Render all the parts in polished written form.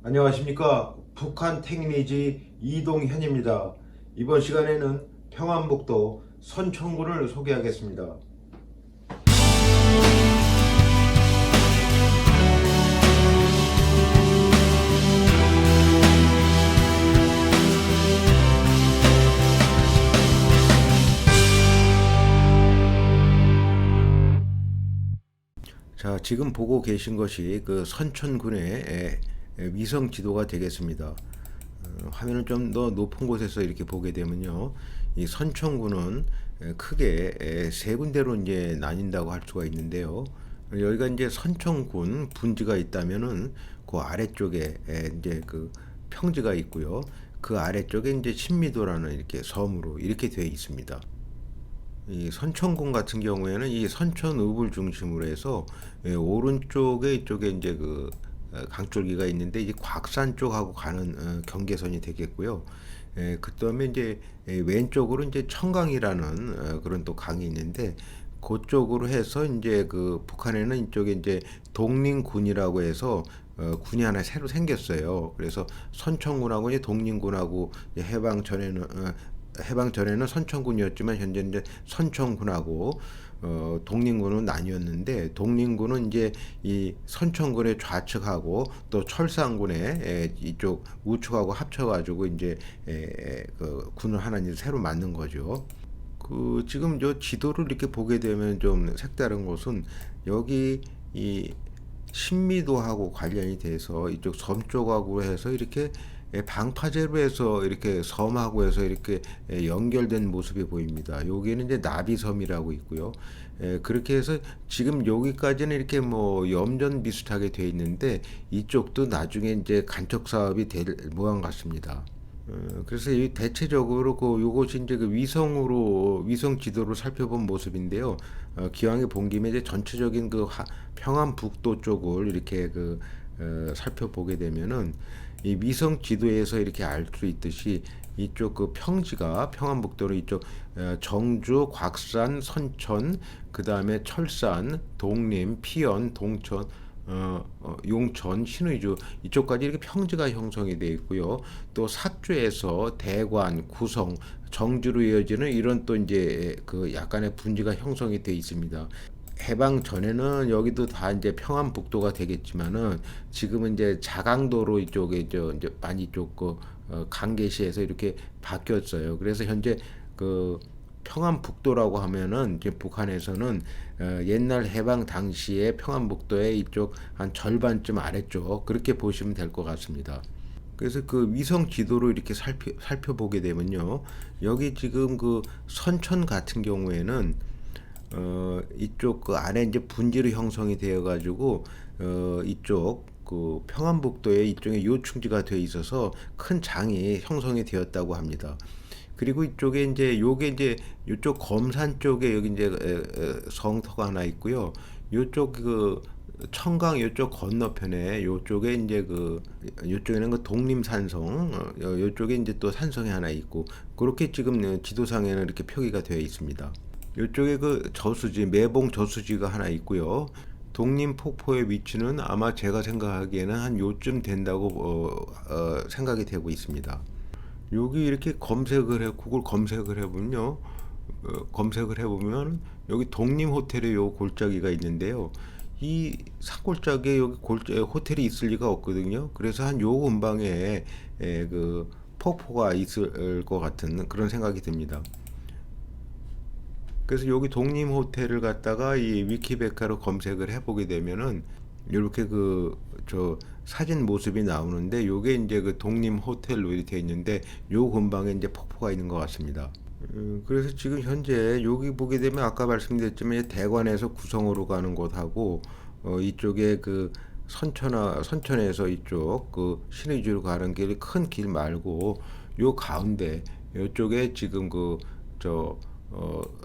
안녕하십니까. 북한 택리지 이동현입니다. 이번 시간에는 평안북도 선천군을 소개하겠습니다. 자, 지금 보고 계신 것이 그 선천군의 위성 지도가 되겠습니다. 화면을 좀 더 높은 곳에서 이렇게 보게 되면요, 이 선천군은 크게 세 군데로 이제 나뉜다고 할 수가 있는데요. 여기가 이제 선천군 분지가 있다면은 그 아래쪽에 이제 그 평지가 있고요. 그 아래쪽에 이제 신미도라는 이렇게 섬으로 이렇게 되어 있습니다. 이 선천군 같은 경우에는 이 선천읍을 중심으로 해서 오른쪽에 이쪽에 이제 그 강줄기가 있는데 이제 곽산 쪽하고 가는 경계선이 되겠고요. 그다음에 이제 왼쪽으로 이제 청강이라는 그런 또 강이 있는데 그쪽으로 해서 이제 그 북한에는 이쪽에 이제 독림군이라고 해서 군이 하나 새로 생겼어요. 그래서 선천군하고 이제 독림군하고 해방 전에는 선천군이었지만 현재 이제 선천군하고 독림군은 나뉘었는데, 독림군은 이제 이 선천군의 좌측하고 또 철산군의 이쪽 우측하고 합쳐가지고 이제 그 군을 하나 이제 새로 만든 거죠. 그 지금 저 지도를 이렇게 보게 되면 좀 색다른 것은 여기 이 신미도하고 관련이 돼서 이쪽 섬 쪽하고 해서 이렇게 방파제로 해서 이렇게 섬하고 해서 이렇게 연결된 모습이 보입니다. 여기는 이제 나비섬이라고 있고요. 그렇게 해서 지금 여기까지는 이렇게 뭐 염전 비슷하게 돼 있는데 이쪽도 나중에 이제 간척 사업이 될 모양 같습니다. 그래서 이 대체적으로 그 요것이 이제 그 위성 지도로 살펴본 모습인데요. 기왕에 본 김에 이제 전체적인 그 평안북도 쪽을 이렇게 살펴보게 되면은 이 위성 지도에서 이렇게 알 수 있듯이 이쪽 그 평지가 평안북도로 이쪽 정주, 곽산, 선천, 그 다음에 철산, 독림, 피연, 동천, 용천, 신의주 이쪽까지 이렇게 평지가 형성이 되어 있고요. 또 삭주에서 대관, 구성, 정주로 이어지는 이런 또 이제 그 약간의 분지가 형성이 되어 있습니다. 해방 전에는 여기도 다 이제 평안북도가 되겠지만은 지금은 이제 자강도로 이쪽에 이제 많이 쪽 강계시에서 이렇게 바뀌었어요. 그래서 현재 그 평안북도라고 하면은 이제 북한에서는 옛날 해방 당시에 평안북도의 이쪽 한 절반쯤 아래쪽 그렇게 보시면 될 것 같습니다. 그래서 그 위성 지도로 이렇게 살펴보게 되면요, 여기 지금 그 선천 같은 경우에는 이쪽 그 안에 이제 분지로 형성이 되어 가지고 이쪽 그 평안북도에 이쪽에 요충지가 되어 있어서 큰 장이 형성이 되었다고 합니다. 그리고 이쪽에 이제 요게 이제 요쪽 검산 쪽에 여기 이제 성터가 하나 있고요. 요쪽 그 청강 요쪽 건너편에 요쪽에 이제 요쪽에는 그 독림산성, 요쪽에 이제 또 산성이 하나 있고 그렇게 지금 지도상에는 이렇게 표기가 되어 있습니다. 이쪽에 그 저수지, 매봉 저수지가 하나 있고요. 독림폭포의 위치는 아마 제가 생각하기에는 한 요쯤 된다고 생각이 되고 있습니다. 여기 이렇게 구글 검색을 해보면요, 검색을 해보면 여기 독림호텔의 요 골짜기가 있는데요. 이 산골짜기에 여기 호텔이 있을 리가 없거든요. 그래서 한 요 근방에 그 폭포가 있을 것 같은 그런 생각이 듭니다. 그래서 여기 독림 호텔을 갖다가 이 위키백과로 검색을 해보게 되면은 이렇게 저 사진 모습이 나오는데 요게 이제 그 독림 호텔로 이렇게 돼 있는데 요 근방에 이제 폭포가 있는 것 같습니다. 그래서 지금 현재 여기 보게 되면 아까 말씀드렸지만 대관에서 구성으로 가는 곳하고 이쪽에 그 선천에서 이쪽 그 신의주로 가는 길 큰 길 말고 요 가운데 요쪽에 지금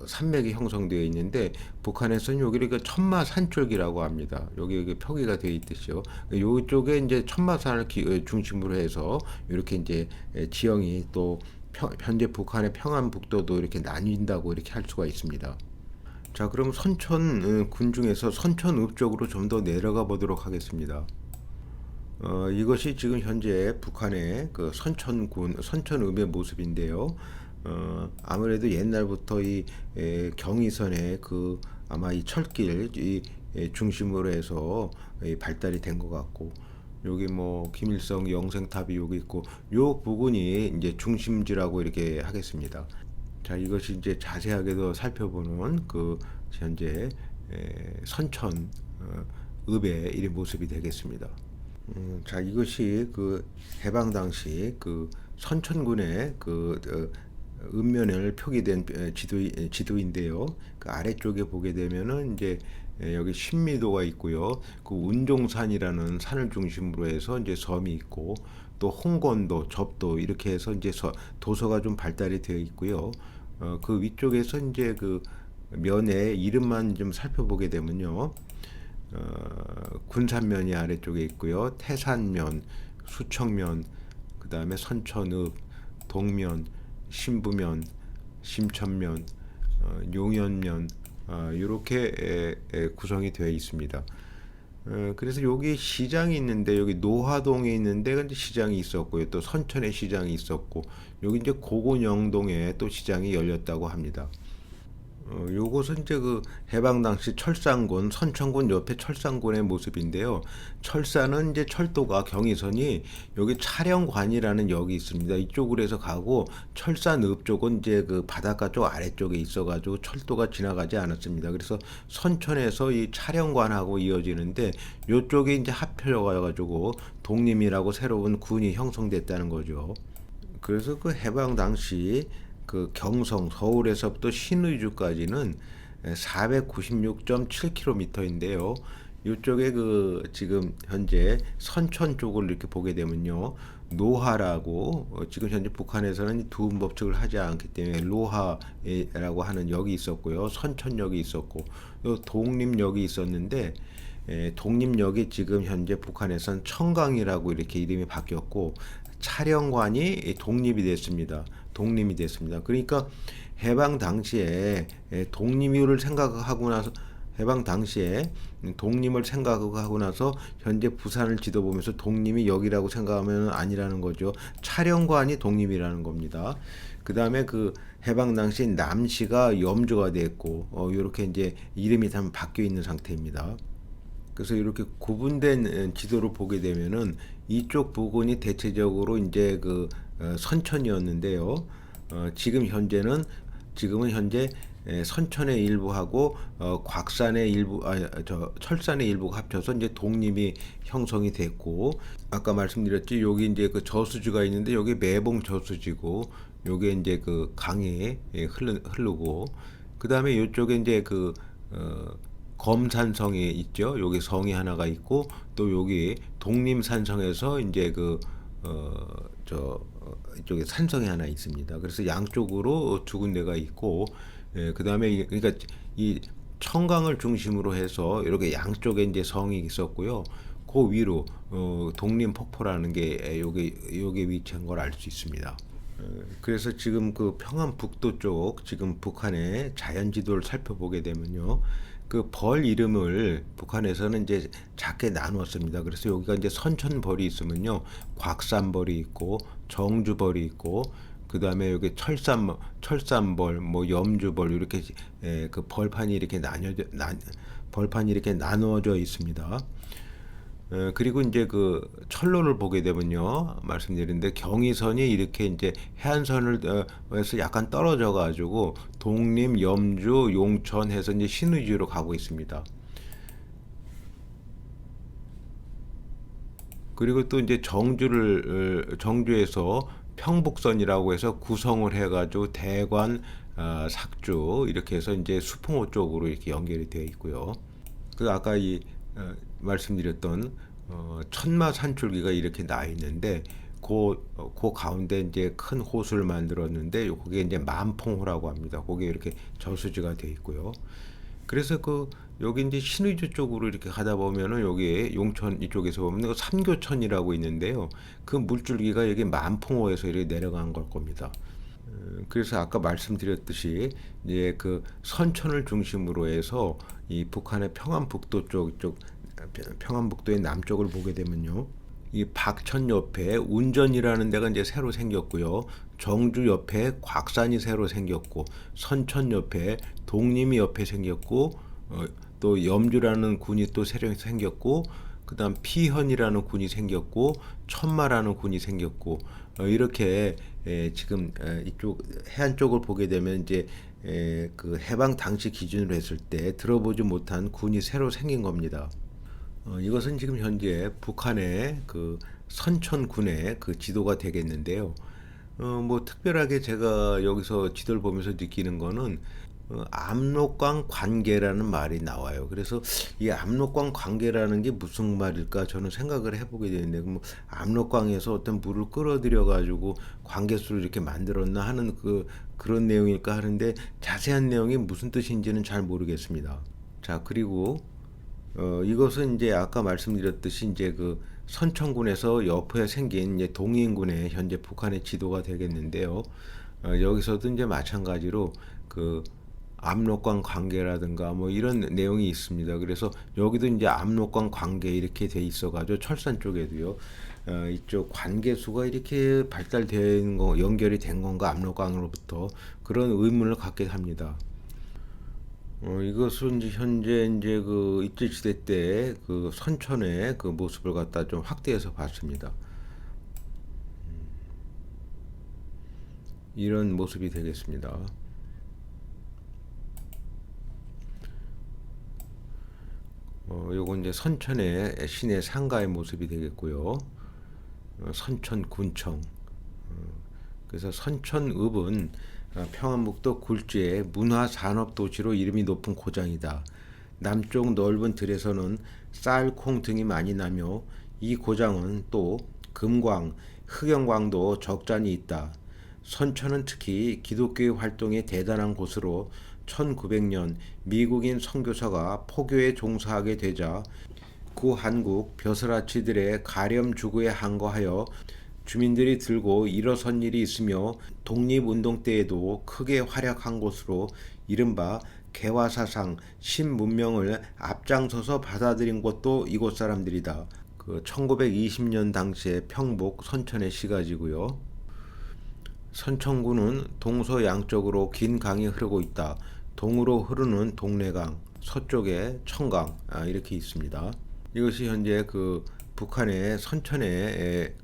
산맥이 형성되어 있는데 북한에서는 여기를 그 천마산줄기라고 합니다. 여기 표기가 되어 있듯이요. 이쪽에 이제 천마산을 중심으로 해서 이렇게 이제 지형이 또 현재 북한의 평안북도도 이렇게 나뉜다고 이렇게 할 수가 있습니다. 자, 그럼 선천 군 중에서 선천읍 쪽으로 좀 더 내려가 보도록 하겠습니다. 이것이 지금 현재 북한의 그 선천군, 선천읍의 모습인데요. 아무래도 옛날부터 이 경의선의 그 아마 이 철길 이 중심으로 해서 발달이 된 것 같고, 여기 뭐 김일성 영생탑이 여기 있고, 요 부분이 이제 중심지라고 이렇게 하겠습니다. 자, 이것이 이제 자세하게도 살펴보는 그 현재 선천 읍의 이 모습이 되겠습니다. 자, 이것이 그 해방 당시 그 선천군의 그 읍면을 표기된 지도인데요. 그 아래쪽에 보게 되면은 이제 여기 신미도가 있고요. 그 운종산이라는 산을 중심으로 해서 이제 섬이 있고, 또 홍건도, 접도 이렇게 해서 이제 도서가 좀 발달이 되어 있고요. 그 위쪽에서 이제 그 면의 이름만 좀 살펴보게 되면요. 군산면이 아래쪽에 있고요. 태산면, 수청면, 그 다음에 선천읍, 동면, 신부면, 심천면, 용연면, 이렇게 구성이 되어 있습니다. 그래서 여기 시장이 있는데, 여기 노화동에 있는데 근데 시장이 있었고요. 또 선천에 시장이 있었고, 여기 이제 고군영동에 또 시장이 열렸다고 합니다. 요것은 이제 그 해방 당시 철산군, 선천군 옆에 철산군의 모습인데요. 철산은 이제 철도가 경의선이 여기 차령관이라는 역이 있습니다. 이쪽으로 해서 가고, 철산읍 쪽은 이제 그 바닷가 쪽 아래쪽에 있어가지고 철도가 지나가지 않았습니다. 그래서 선천에서 이 차령관하고 이어지는데, 요쪽에 이제 합쳐가지고 독림이라고 새로운 군이 형성됐다는 거죠. 그래서 그 해방 당시 그 경성 서울에서부터 신의주까지는 496.7km인데요. 이쪽에 그 지금 현재 선천 쪽을 이렇게 보게 되면요. 노하라고 지금 현재 북한에서는 두음법칙을 하지 않기 때문에 로하라고 하는 역이 있었고요. 선천역이 있었고, 또 독립역이 있었는데, 독립역이 지금 현재 북한에서는 청강이라고 이렇게 이름이 바뀌었고, 차령관이 독립이 됐습니다. 독립이 됐습니다. 그러니까 해방 당시에 독립을 생각하고 나서 해방 당시에 독립을 생각하고 나서 현재 부산을 지도 보면서 독립이 여기라고 생각하면 아니라는 거죠. 차령관이 독립이라는 겁니다. 그 다음에 그 해방 당시 남시가 염주가 됐고, 이렇게 이제 이름이 다 바뀌어 있는 상태입니다. 그래서 이렇게 구분된 지도를 보게 되면은 이쪽 부분이 대체적으로 이제 그 선천이었는데요. 지금은 현재 선천의 일부하고 곽산의 일부, 저 철산의 일부가 합쳐서 이제 독립이 형성이 됐고, 아까 말씀드렸지 여기 이제 그 저수지가 있는데 여기 매봉 저수지고, 요게 이제 그 강에 흐르고, 그 다음에 이쪽에 이제 그 검산성이 있죠. 여기 성이 하나가 있고, 또 여기 독림산성에서 이제 이쪽에 산성이 하나 있습니다. 그래서 양쪽으로 두 군데가 있고, 그 다음에 그러니까 이 청강을 중심으로 해서 이렇게 양쪽에 이제 성이 있었고요. 그 위로 독림폭포라는 게 여기 위치한 걸 알 수 있습니다. 그래서 지금 그 평안북도 쪽 지금 북한의 자연지도를 살펴보게 되면요. 그 벌 이름을 북한에서는 이제 작게 나누었습니다. 그래서 여기가 이제 선천벌이 있으면요. 곽산벌이 있고, 정주벌이 있고, 그 다음에 여기 철산벌, 뭐 염주벌, 이렇게 그 벌판이 이렇게 나누어져 있습니다. 그리고 이제 그 철로를 보게 되면요, 말씀드렸는데 경의선이 이렇게 이제 해안선을 에서 약간 떨어져 가지고 독림, 염주, 용천 해서 이제 신의주로 가고 있습니다. 그리고 또 이제 정주에서 평북선이라고 해서 구성을 해가지고 대관, 삭주 이렇게 해서 이제 수풍호 쪽으로 이렇게 연결이 되어 있고요. 그 아까 말씀드렸던 천마 산줄기가 이렇게 나 있는데, 그 가운데 이제 큰 호수를 만들었는데 그게 이제 만풍호라고 합니다. 그게 이렇게 저수지가 되어 있고요. 그래서 여기 이제 신의주 쪽으로 이렇게 가다 보면은 여기 용천 이쪽에서 보면 그 삼교천이라고 있는데요. 그 물줄기가 여기 만풍호에서 이렇게 내려간 걸 겁니다. 그래서 아까 말씀드렸듯이 이제 그 선천을 중심으로 해서 이 북한의 평안북도 평안북도의 남쪽을 보게 되면요. 이 박천 옆에 운전이라는 데가 이제 새로 생겼고요. 정주 옆에 곽산이 새로 생겼고, 선천 옆에 독림이 옆에 생겼고, 또 염주라는 군이 또 새로 생겼고, 그다음 피현이라는 군이 생겼고, 천마라는 군이 생겼고, 이렇게 지금 이쪽 해안 쪽을 보게 되면 이제 그 해방 당시 기준으로 했을 때 들어보지 못한 군이 새로 생긴 겁니다. 이것은 지금 현재 북한의 그 선천군의 그 지도가 되겠는데요. 뭐 특별하게 제가 여기서 지도를 보면서 느끼는 거는 압록강 관계라는 말이 나와요. 그래서 이 압록강 관계라는 게 무슨 말일까 저는 생각을 해보게 되는데, 뭐 압록강에서 어떤 물을 끌어들여 가지고 관계수를 이렇게 만들었나 하는 그런 내용일까 하는데, 자세한 내용이 무슨 뜻인지는 잘 모르겠습니다. 자, 그리고 이것은 이제 아까 말씀드렸듯이 이제 그 선천군에서 옆에 생긴 이제 동인군의 현재 북한의 지도가 되겠는데요. 여기서도 이제 마찬가지로 그 압록강 관계라든가 뭐 이런 내용이 있습니다. 그래서 여기도 이제 압록강 관계 이렇게 돼 있어가지고 철산 쪽에도요. 이쪽 관계수가 이렇게 발달되어 있는 거, 연결이 된 건가 압록강으로부터, 그런 의문을 갖게 합니다. 이것은 이제 현재 이제 그 일제시대 때 그 선천의 그 모습을 갖다 좀 확대해서 봤습니다. 이런 모습이 되겠습니다. 요건 이제 선천의 시내 상가의 모습이 되겠고요. 선천군청. 그래서 선천읍은 평안북도 굴지의 문화산업도시로 이름이 높은 고장이다. 남쪽 넓은 들에서는 쌀, 콩 등이 많이 나며 이 고장은 또 금광, 흑연광도 적잖이 있다. 선천은 특히 기독교의 활동에 대단한 곳으로 1900년 미국인 선교사가 포교에 종사하게 되자 구한국 벼슬아치들의 가렴 주구에 항거하여 주민들이 들고 일어선 일이 있으며 독립운동 때에도 크게 활약한 곳으로 이른바 개화사상 신문명을 앞장서서 받아들인 것도 이곳 사람들이다. 그 1920년 당시에 평북 선천의 시가지고요. 선천군은 동서양쪽으로 긴 강이 흐르고 있다. 동으로 흐르는 동래강, 서쪽에 청강, 이렇게 있습니다. 이것이 현재 그 북한의 선천의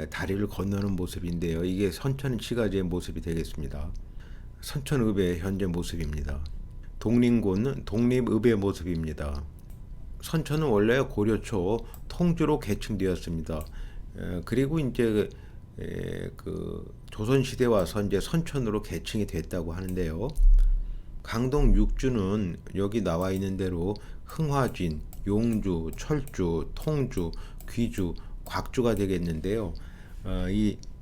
다리를 건너는 모습인데요. 이게 선천시가지의 모습이 되겠습니다. 선천읍의 현재 모습입니다. 독림군 독립읍의 모습입니다. 선천은 원래 고려 초 통주로 개칭되었습니다. 그리고 이제 그 조선 시대 와서 이제 선천으로 개칭이 됐다고 하는데요. 강동 6주는 여기 나와 있는 대로 흥화진, 용주, 철주, 통주, 귀주, 곽주가 되겠는데요.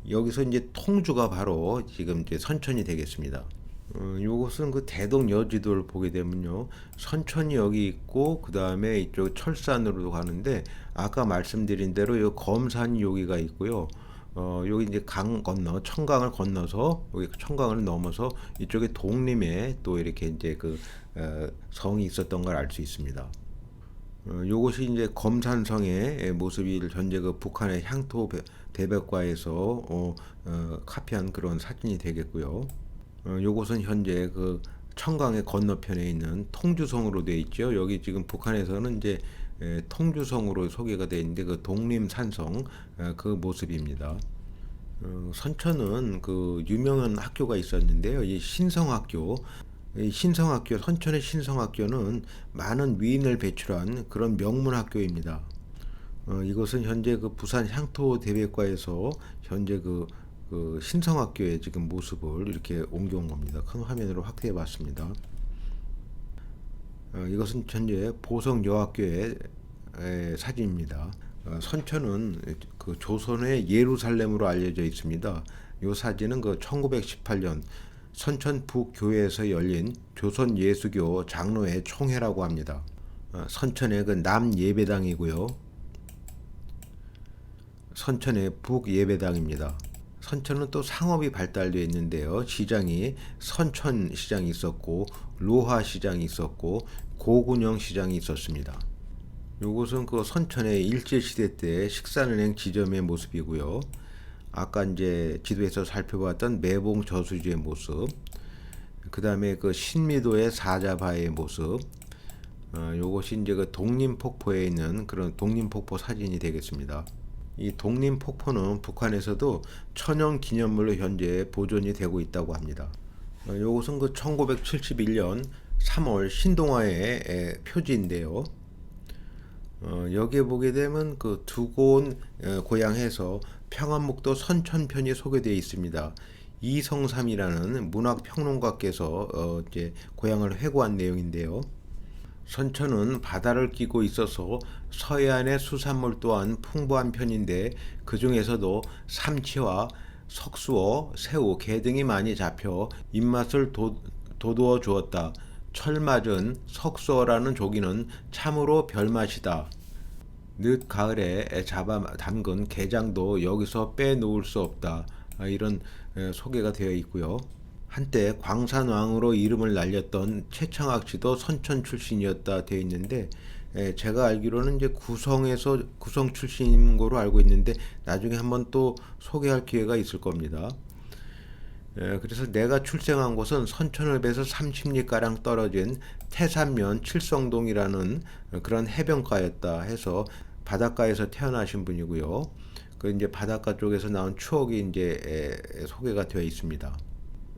여기서 이제 통주가 바로 지금 이제 선천이 되겠습니다. 요것은 그 대동 여지도를 보게 되면요, 선천이 여기 있고 그 다음에 이쪽 철산으로 가는데, 아까 말씀드린 대로 요 검산이 여기가 있고요. 여기 이제 강 건너 청강을 건너서 여기 청강을 넘어서 이쪽에 독림에 또 이렇게 이제 그 성이 있었던 걸 알 수 있습니다. 요것이 이제 검산성의 모습이 현재 그 북한의 향토 대백과에서 카피한 그런 사진이 되겠고요. 요것은 현재 그 청강의 건너편에 있는 통주성으로 되어 있죠. 여기 지금 북한에서는 이제 통주성으로 소개가 되어 있는데, 그 독림산성 그 모습입니다. 선천은 그 유명한 학교가 있었는데요. 이 신성학교, 선천의 신성학교는 많은 위인을 배출한 그런 명문 학교입니다. 이것은 현재 그 부산 향토대백과에서 현재 그 신성학교의 지금 모습을 이렇게 옮겨온 겁니다. 큰 화면으로 확대해 봤습니다. 이것은 현재 보성여학교의 사진입니다. 선천은 그 조선의 예루살렘으로 알려져 있습니다. 이 사진은 그 1918년 선천 북교회에서 열린 조선 예수교 장로회 총회라고 합니다. 선천의 그 남예배당이고요. 선천의 북예배당입니다. 선천은 또 상업이 발달되어 있는데요. 시장이 선천 시장이 있었고, 로하 시장이 있었고, 고군영 시장이 있었습니다. 요것은 그 선천의 일제시대 때 식산은행 지점의 모습이고요. 아까 이제 지도에서 살펴봤던 매봉 저수지의 모습, 그 다음에 그 신미도의 사자바의 모습, 요것이 이제 그 독림폭포에 있는 그런 독림폭포 사진이 되겠습니다. 이 독림폭포는 북한에서도 천연기념물로 현재 보존이 되고 있다고 합니다. 요것은 그 1971년 3월 신동아의 표지인데요. 여기에 보게 되면 그 두고온 고향에서 평안북도 선천편이 소개되어 있습니다. 이성삼이라는 문학평론가께서 이제 고향을 회고한 내용인데요. 선천은 바다를 끼고 있어서 서해안의 수산물 또한 풍부한 편인데 그 중에서도 삼치와 석수어, 새우, 게 등이 많이 잡혀 입맛을 돋워 주었다. 철맞은 석수어라는 조기는 참으로 별맛이다. 늦 가을에 잡아 담근 게장도 여기서 빼놓을 수 없다. 이런 소개가 되어 있고요. 한때 광산왕으로 이름을 날렸던 최청학 씨도 선천 출신이었다 되어 있는데, 제가 알기로는 이제 구성 출신인 거로 알고 있는데 나중에 한번 또 소개할 기회가 있을 겁니다. 그래서 내가 출생한 곳은 선천읍에서 30리 가량 떨어진 태산면 칠성동이라는 그런 해변가였다 해서 바닷가에서 태어나신 분이고요. 그 이제 바닷가 쪽에서 나온 추억이 이제 소개가 되어 있습니다.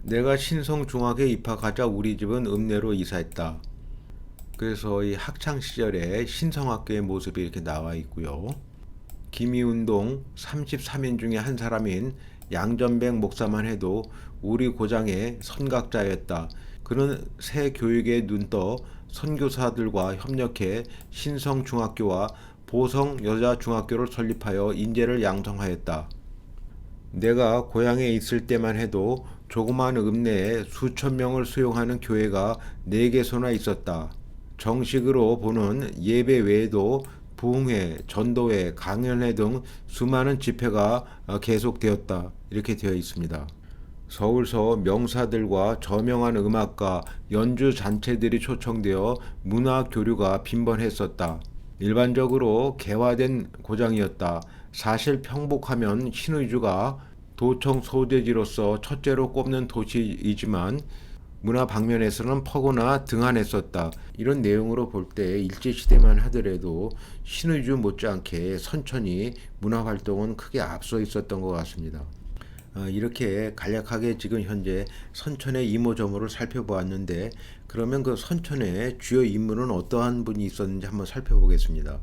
내가 신성중학에 입학하자 우리 집은 읍내로 이사했다. 그래서 이 학창 시절에 신성학교의 모습이 이렇게 나와 있고요. 김이운동 33인 중에 한 사람인 양전백 목사만 해도 우리 고장의 선각자였다. 그는 새 교육에 눈떠 선교사들과 협력해 신성중학교와 보성여자중학교를 설립하여 인재를 양성하였다. 내가 고향에 있을 때만 해도 조그만 읍내에 수천 명을 수용하는 교회가 4개소나 있었다. 정식으로 보는 예배 외에도 부흥회, 전도회, 강연회 등 수많은 집회가 계속되었다. 이렇게 되어 있습니다. 서울서 명사들과 저명한 음악가, 연주 잔치들이 초청되어 문화 교류가 빈번했었다. 일반적으로 개화된 고장이었다. 사실 평복하면 신의주가 도청 소재지로서 첫째로 꼽는 도시이지만 문화 방면에서는 퍼거나 등한했었다. 이런 내용으로 볼 때 일제시대만 하더라도 신의주 못지않게 선천이 문화활동은 크게 앞서 있었던 것 같습니다. 이렇게 간략하게 지금 현재 선천의 이모저모를 살펴보았는데, 그러면 그 선천의 주요 인물은 어떠한 분이 있었는지 한번 살펴보겠습니다.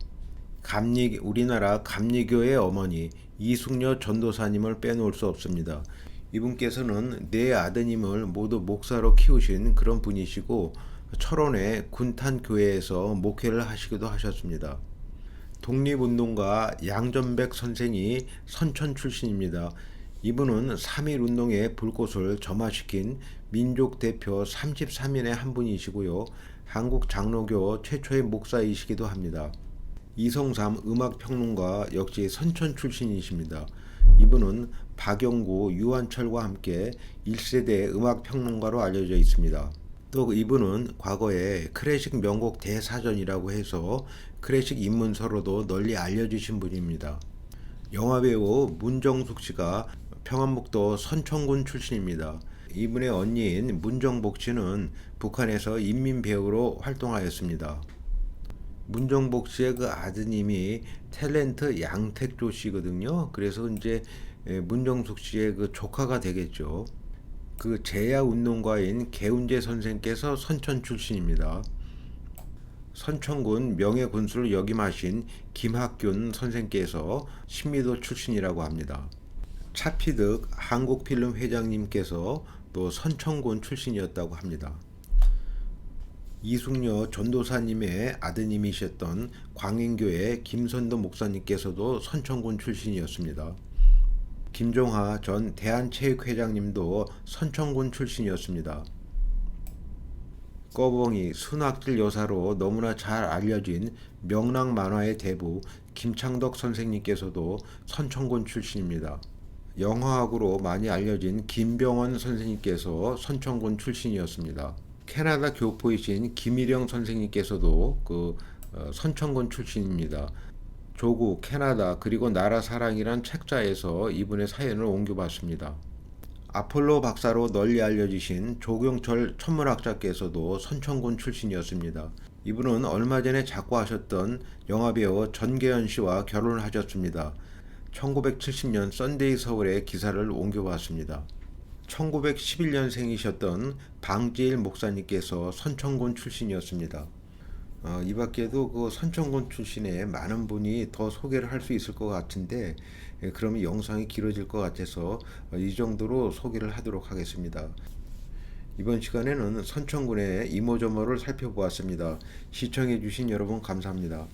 우리나라 감리교의 어머니 이숙녀 전도사님을 빼놓을 수 없습니다. 이분께서는 4 아드님을 모두 목사로 키우신 그런 분이시고 철원의 군탄교회에서 목회를 하시기도 하셨습니다. 독립운동가 양전백 선생이 선천 출신입니다. 이분은 3.1운동의 불꽃을 점화시킨 민족 대표 33인의 한 분이시고요. 한국 장로교 최초의 목사이시기도 합니다. 이성삼 음악평론가 역시 선천 출신이십니다. 이분은 박영구, 유한철과 함께 1세대 음악평론가로 알려져 있습니다. 또 이분은 과거에 클래식 명곡 대사전이라고 해서 클래식 입문서로도 널리 알려지신 분입니다. 영화배우 문정숙 씨가 평안북도 선천군 출신입니다. 이분의 언니인 문정복 씨는 북한에서 인민배우로 활동하였습니다. 문정복 씨의 그 아드님이 탤런트 양택조 씨거든요. 그래서 이제 문정숙 씨의 그 조카가 되겠죠. 그 제야 운동가인 개운재 선생께서 선천 출신입니다. 선천군 명예군수를 역임하신 김학균 선생께서 신미도 출신이라고 합니다. 차피득 한국필름 회장님께서 또 선천군 출신이었다고 합니다. 이숙녀 전도사님의 아드님이셨던 광인교회 김선도 목사님께서도 선천군 출신이었습니다. 김종하 전 대한체육회장님도 선천군 출신이었습니다. 꺼봉이 순학질 여사로 너무나 잘 알려진 명랑 만화의 대부 김창덕 선생님께서도 선천군 출신입니다. 영화학으로 많이 알려진 김병원 선생님께서 선천군 출신이었습니다. 캐나다 교포이신 김일영 선생님께서도 그 선천군 출신입니다. 조국, 캐나다, 그리고 나라 사랑이란 책자에서 이분의 사연을 옮겨봤습니다. 아폴로 박사로 널리 알려지신 조경철 천문학자께서도 선천군 출신이었습니다. 이분은 얼마 전에 작고하셨던 영화배우 전계현 씨와 결혼을 하셨습니다. 1970년 썬데이 서울의 기사를 옮겨봤습니다. 1911년생이셨던 방지일 목사님께서 선천군 출신이었습니다. 이 밖에도 그 선천군 출신의 많은 분이 더 소개를 할 수 있을 것 같은데, 그러면 영상이 길어질 것 같아서 이 정도로 소개를 하도록 하겠습니다. 이번 시간에는 선천군의 이모저모를 살펴보았습니다. 시청해주신 여러분 감사합니다.